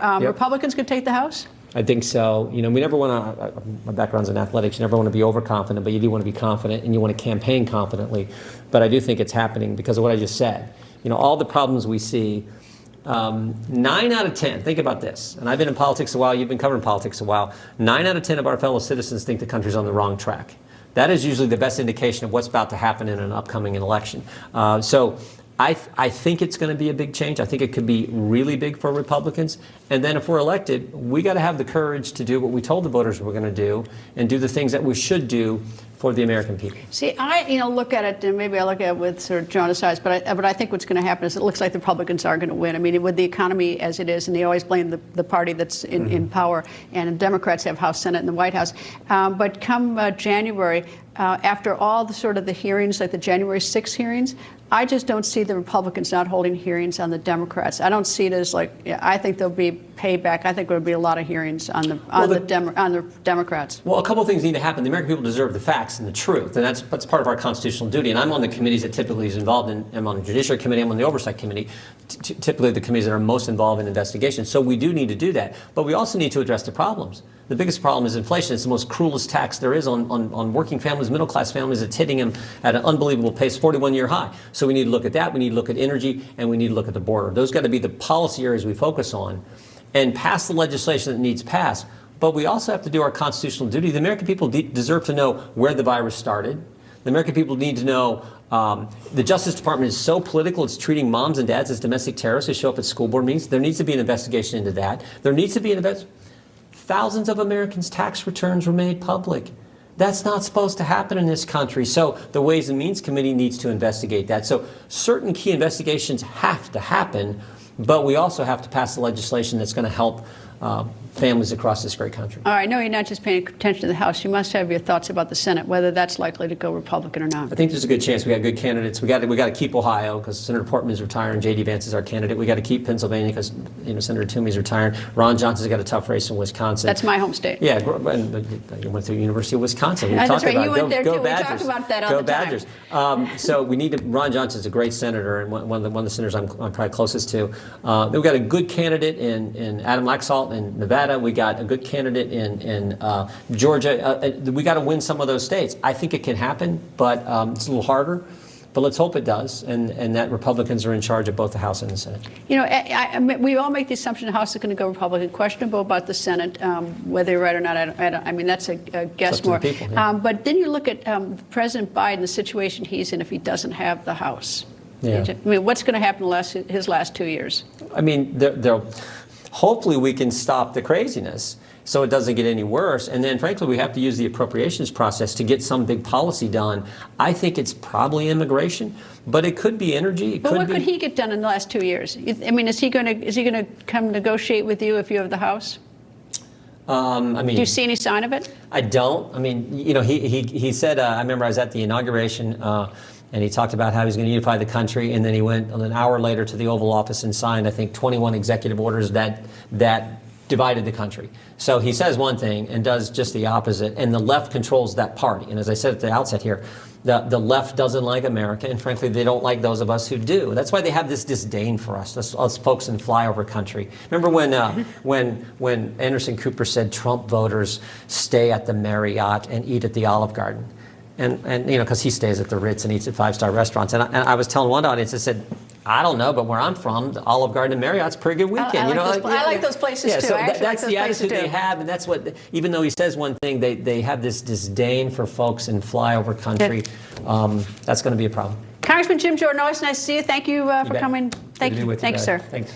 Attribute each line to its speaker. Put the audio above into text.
Speaker 1: Yep.
Speaker 2: Republicans could take the House?
Speaker 1: I think so. You know, we never want to, my background's in athletics, you never want to be overconfident, but you do want to be confident and you want to campaign confidently. But I do think it's happening because of what I just said. You know, all the problems we see, 9 out of 10, think about this, and I've been in politics a while, you've been covering politics a while, 9 out of 10 of our fellow citizens think the country's on the wrong track. That is usually the best indication of what's about to happen in an upcoming election. So I think it's going to be a big change. I think it could be really big for Republicans. And then if we're elected, we got to have the courage to do what we told the voters we're going to do and do the things that we should do for the American people.
Speaker 2: See, I look at it, and maybe I look at it with sort of jaundiced eyes, but I think what's going to happen is it looks like the Republicans are going to win. I mean, with the economy as it is, and they always blame the party that's in power, and the Democrats have House, Senate, and the White House. But come January, after all the sort of the hearings, like the January 6 hearings, I just don't see the Republicans not holding hearings on the Democrats. I don't see it as like, I think there'll be payback. I think there'll be a lot of hearings on the Democrats.
Speaker 1: Well, a couple of things need to happen. The American people deserve the facts and the truth, and that's part of our constitutional duty. And I'm on the committees that typically is involved in. I'm on the Judiciary Committee. I'm on the Oversight Committee. Typically, the committees that are most involved in investigations. So we do need to do that, but we also need to address the problems. The biggest problem is inflation. It's the most cruelest tax there is on working families, middle-class families. It's hitting them at an unbelievable pace, 41-year high. So we need to look at that. We need to look at energy, and we need to look at the border. Those got to be the policy areas we focus on and pass the legislation that needs passed. But we also have to do our constitutional duty. The American people deserve to know where the virus started. The American people need to know the Justice Department is so political, it's treating moms and dads as domestic terrorists who show up at school board meetings. There needs to be an investigation into that. There needs to be an investigation. Thousands of Americans' tax returns were made public. That's not supposed to happen in this country. So the Ways and Means Committee needs to investigate that. So certain key investigations have to happen, but we also have to pass the legislation that's going to help families across this great country.
Speaker 2: All right, no, you're not just paying attention to the House. You must have your thoughts about the Senate, whether that's likely to go Republican or not.
Speaker 1: I think there's a good chance. We got good candidates. We got to keep Ohio because Senator Portman is retiring. J.D. Vance is our candidate. We got to keep Pennsylvania because Senator Toomey is retiring. Ron Johnson's got a tough race in Wisconsin.
Speaker 2: That's my home state.
Speaker 1: Yeah, and you went to the University of Wisconsin. We
Speaker 2: that's
Speaker 1: talked
Speaker 2: right.
Speaker 1: about
Speaker 2: You went there
Speaker 1: go
Speaker 2: too.
Speaker 1: Badgers.
Speaker 2: We talk about that all
Speaker 1: go
Speaker 2: the time.
Speaker 1: Badgers. So we need to. Ron Johnson's a great senator and one of the senators I'm probably closest to. We've got a good candidate in Adam Laxalt in Nevada. We got a good candidate in Georgia. We got to win some of those states. I think it can happen, but it's a little harder. But let's hope it does, and that Republicans are in charge of both the House and the Senate.
Speaker 2: You know, we all make the assumption the House is going to go Republican. Questionable about the Senate, whether you're right or not. I mean, that's a guess more.
Speaker 1: People, yeah.
Speaker 2: But then you look at President Biden, the situation he's in if he doesn't have the House.
Speaker 1: Yeah.
Speaker 2: I mean, what's going to happen his last 2 years?
Speaker 1: I mean, hopefully we can stop the craziness so it doesn't get any worse. And then, frankly, we have to use the appropriations process to get some big policy done. I think it's probably immigration, but it could be energy.
Speaker 2: But what could he get done in the last 2 years? I mean, is he going to come negotiate with you if you have the House?
Speaker 1: I mean,
Speaker 2: do you see any sign of it?
Speaker 1: I don't. I mean, you know, he said, I remember I was at the inauguration, and he talked about how he was going to unify the country, and then he went an hour later to the Oval Office and signed, I think, 21 executive orders that divided the country. So he says one thing and does just the opposite, and the left controls that party. And as I said at the outset here, the left doesn't like America, and frankly, they don't like those of us who do. That's why they have this disdain for us folks in flyover country. Remember when Anderson Cooper said Trump voters stay at the Marriott and eat at the Olive Garden? And you know, because he stays at the Ritz and eats at five-star restaurants. And I was telling one audience, I said, I don't know, but where I'm from, the Olive Garden and Marriott's a pretty good weekend.
Speaker 2: I like those places too.
Speaker 1: So that's the attitude they have, and that's what. Even though he says one thing, they have this disdain for folks in flyover country. That's going to be a problem.
Speaker 2: Congressman Jim Jordan, always nice to see you. Thank you for coming. Thank you,
Speaker 1: Thank you,
Speaker 2: sir.
Speaker 1: Thanks.